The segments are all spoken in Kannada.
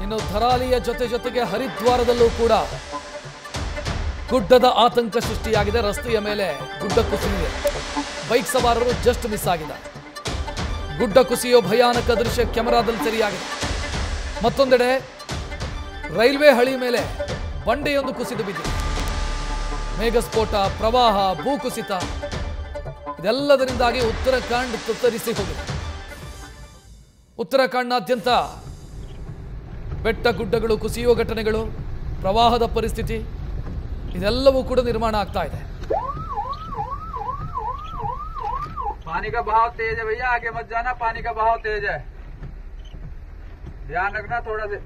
ಇನ್ನು ಧರಾಲಿಯ ಜೊತೆಗೆ ಹರಿದ್ವಾರದಲ್ಲೂ ಕೂಡ ಗುಡ್ಡದ ಆತಂಕ ಸೃಷ್ಟಿಯಾಗಿದೆ. ರಸ್ತೆಯ ಮೇಲೆ ಗುಡ್ಡ ಕುಸಿದಿದೆ. ಬೈಕ್ ಸವಾರರು ಜಸ್ಟ್ ಮಿಸ್ ಆಗಿದೆ. ಗುಡ್ಡ ಕುಸಿಯೋ ಭಯಾನಕ ದೃಶ್ಯ ಕ್ಯಾಮೆರಾದಲ್ಲಿ ಸೆರೆಯಾಗಿದೆ. ಮತ್ತೊಂದೆಡೆ ರೈಲ್ವೆ ಹಳಿ ಮೇಲೆ ಬಂಡೆಯೊಂದು ಕುಸಿದು ಬಿದ್ದಿದೆ. ಮೇಘಸ್ಫೋಟ, ಪ್ರವಾಹ, ಭೂಕುಸಿತ ಇದೆಲ್ಲದರಿಂದಾಗಿ ಉತ್ತರಾಖಂಡ್ ತತ್ತರಿಸಿ ಹೋಗಿದೆ. ಉತ್ತರಾಖಂಡ್ನಾದ್ಯಂತ ಬೆಟ್ಟ ಗುಡ್ಡಗಳು ಕುಸಿಯುವ ಘಟನೆಗಳು, ಪ್ರವಾಹದ ಪರಿಸ್ಥಿತಿ ಇದೆಲ್ಲವೂ ಕೂಡ ನಿರ್ಮಾಣ ಆಗ್ತಾ ಇದೆ. पानी का बहाव तेज है भैया, आगे मत जाना, पानी का बहाव तेज है, ध्यान रखना थोड़ा से।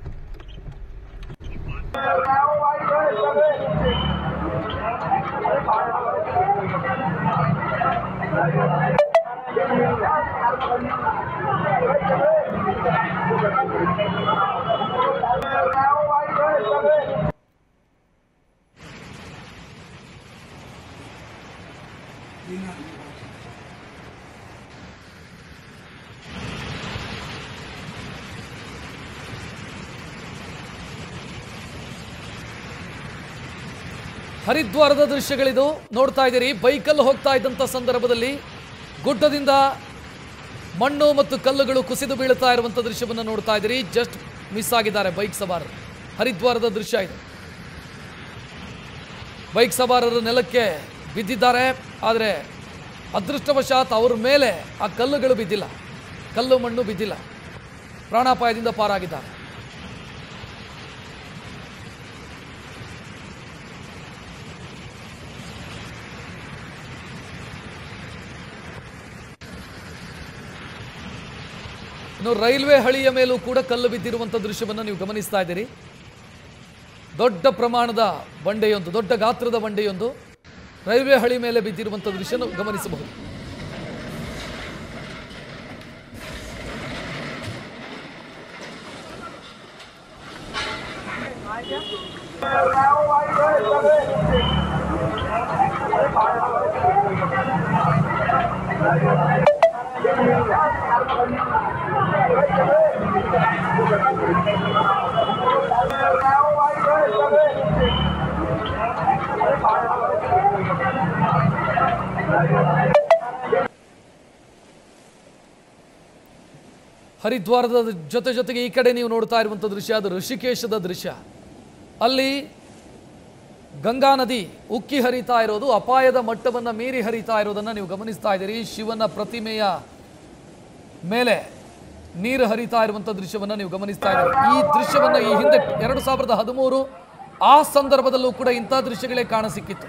ಹರಿದ್ವಾರದ ದೃಶ್ಯಗಳಿದು ನೋಡ್ತಾ ಇದ್ದೀರಿ. ಬೈಕಲ್ಲಿ ಹೋಗ್ತಾ ಇದ್ದಂಥ ಸಂದರ್ಭದಲ್ಲಿ ಗುಡ್ಡದಿಂದ ಮಣ್ಣು ಮತ್ತು ಕಲ್ಲುಗಳು ಕುಸಿದು ಬೀಳ್ತಾ ಇರುವಂಥ ದೃಶ್ಯವನ್ನು ನೋಡ್ತಾ ಇದ್ದೀರಿ. ಜಸ್ಟ್ ಮಿಸ್ ಆಗಿದ್ದಾರೆ ಬೈಕ್ ಸವಾರರು. ಹರಿದ್ವಾರದ ದೃಶ್ಯ ಇದು. ಬೈಕ್ ಸವಾರರು ನೆಲಕ್ಕೆ ಬಿದ್ದಿದ್ದಾರೆ. ಆದರೆ ಅದೃಷ್ಟವಶಾತ್ ಅವ್ರ ಮೇಲೆ ಆ ಕಲ್ಲುಗಳು ಬಿದ್ದಿಲ್ಲ, ಕಲ್ಲು ಮಣ್ಣು ಬಿದ್ದಿಲ್ಲ. ಪ್ರಾಣಾಪಾಯದಿಂದ ಪಾರಾಗಿದ್ದಾರೆ. ಇನ್ನು ರೈಲ್ವೆ ಹಳಿಯ ಮೇಲೂ ಕೂಡ ಕಲ್ಲು ಬಿದ್ದಿರುವಂಥ ದೃಶ್ಯವನ್ನು ನೀವು ಗಮನಿಸ್ತಾ ಇದ್ದೀರಿ. ದೊಡ್ಡ ಪ್ರಮಾಣದ ಬಂಡೆಯೊಂದು, ದೊಡ್ಡ ಗಾತ್ರದ ಬಂಡೆಯೊಂದು ರೈಲ್ವೆ ಹಳಿ ಮೇಲೆ ಬಿದ್ದಿರುವಂಥ ದೃಶ್ಯ ಗಮನಿಸಬಹುದು. ಹರಿದ್ವಾರದ ಜೊತೆಗೆ ಈ ಕಡೆ ನೀವು ನೋಡ್ತಾ ಇರುವಂಥ ದೃಶ್ಯ ಅದು ಋಷಿಕೇಶದ ದೃಶ್ಯ. ಅಲ್ಲಿ ಗಂಗಾ ನದಿ ಉಕ್ಕಿ ಹರಿತಾ ಇರೋದು, ಅಪಾಯದ ಮಟ್ಟವನ್ನು ಮೀರಿ ಹರಿತಾ ಇರೋದನ್ನು ನೀವು ಗಮನಿಸ್ತಾ ಇದ್ದೀರಿ. ಶಿವನ ಪ್ರತಿಮೆಯ ಮೇಲೆ ನೀರು ಹರಿತಾ ಇರುವಂಥ ದೃಶ್ಯವನ್ನು ನೀವು ಗಮನಿಸ್ತಾ ಇದ್ದೀರಿ. ಈ ದೃಶ್ಯವನ್ನು ಈ ಹಿಂದೆ 2013 ಆ ಸಂದರ್ಭದಲ್ಲೂ ಕೂಡ ಇಂಥ ದೃಶ್ಯಗಳೇ ಕಾಣಸಿಕ್ಕಿತ್ತು.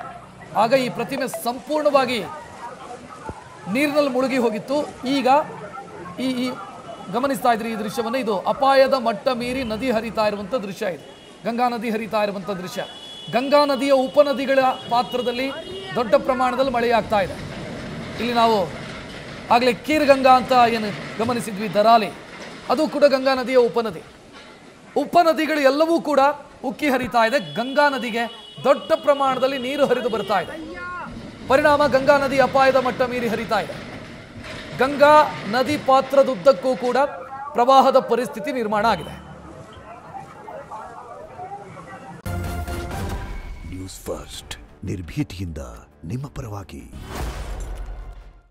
ಆಗ ಈ ಪ್ರತಿಮೆ ಸಂಪೂರ್ಣವಾಗಿ ನೀರಿನಲ್ಲಿ ಮುಳುಗಿ ಹೋಗಿತ್ತು. ಈಗ ಈ ಗಮನಿಸ್ತಾ ಇದ್ರಿ ಈ ದೃಶ್ಯವನ್ನು. ಇದು ಅಪಾಯದ ಮಟ್ಟ ಮೀರಿ ನದಿ ಹರಿತಾ ಇರುವಂಥ ದೃಶ್ಯ. ಇದು ಗಂಗಾ ನದಿ ಹರಿತಾ ಇರುವಂಥ ದೃಶ್ಯ. ಗಂಗಾ ನದಿಯ ಉಪನದಿಗಳ ಪಾತ್ರದಲ್ಲಿ ದೊಡ್ಡ ಪ್ರಮಾಣದಲ್ಲಿ ಮಳೆಯಾಗ್ತಾ ಇದೆ. ಇಲ್ಲಿ ನಾವು ಆಗಲೇ ಕೀರ್ ಗಂಗಾ ಅಂತ ಏನು ಗಮನಿಸಿದ್ವಿ, ಧರಾಲಿ, ಅದು ಕೂಡ ಗಂಗಾ ನದಿಯ ಉಪನದಿ. ಉಪನದಿಗಳು ಎಲ್ಲವೂ ಕೂಡ ಉಕ್ಕಿ ಹರಿತಾ ಇದೆ. ಗಂಗಾ ನದಿಗೆ ದೊಡ್ಡ ಪ್ರಮಾಣದಲ್ಲಿ ನೀರು ಹರಿದು ಬರ್ತಾ ಇದೆ. ಪರಿಣಾಮ ಗಂಗಾ ನದಿ ಅಪಾಯದ ಮಟ್ಟ ಮೀರಿ ಹರಿತಾ ಇದೆ. ಗಂಗಾ ನದಿ ಪಾತ್ರದುದ್ದಕ್ಕೂ ಕೂಡ ಪ್ರವಾಹದ ಪರಿಸ್ಥಿತಿ ನಿರ್ಮಾಣ ಆಗಿದೆ. ನ್ಯೂಸ್ ಫಸ್ಟ್, ನಿರ್ಭೀತಿಯಿಂದ ನಿಮ್ಮ ಪರವಾಗಿ.